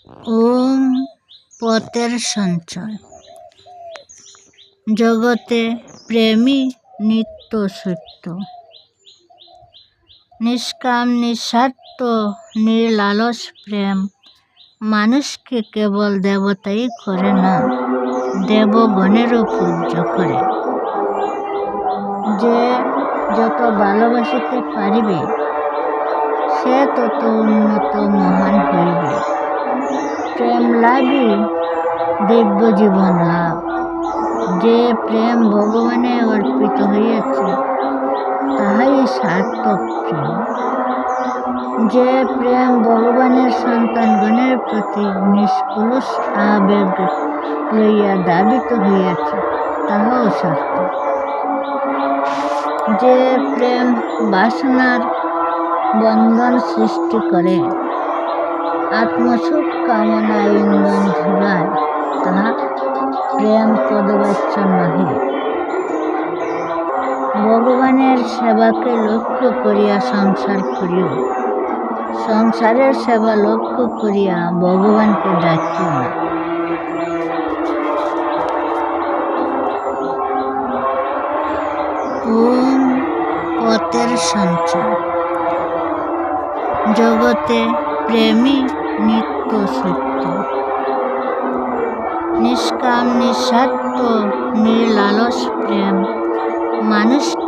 ওম পথের সঞ্চয়। জগতে প্রেমী নিত্য সত্য, নিষ্কাম নিঃস্বার্থ নির্লালস প্রেম মানুষকে কেবল দেবতাই করে না, দেবগণেরও পূজ্য করে। যে যত ভালোবাসিতে পারিবে সে তত উন্নত মহান হইবে। প্রেম লাভই দিব্য জীবন লাভ। যে প্রেম ভগবানে অর্পিত হইয়াছে তাহাই সার্থক প্রেম। যে প্রেম ভগবানের সন্তানগণের প্রতি নিষ্কলুষ আবেগ লইয়া দাবিত হইয়াছে তাহাও সার্থক। যে প্রেম বাসনার বন্ধন সৃষ্টি করে, আত্মসুখ কামনা ইন্ধন যোগায়, তাহা প্রেম পদবাচ্য নহে। ভগবানের সেবাকে লক্ষ্য করিয়া সংসার করিও, সংসারের সেবা লক্ষ্য করিয়া ভগবানকে ডাকিও না। ওম পথের সঞ্চয়। জগতে প্রেমী নিত্য সত্য, নিষ্কাম নিঃস্বার্থ নির্লালস প্রেম মানুষকে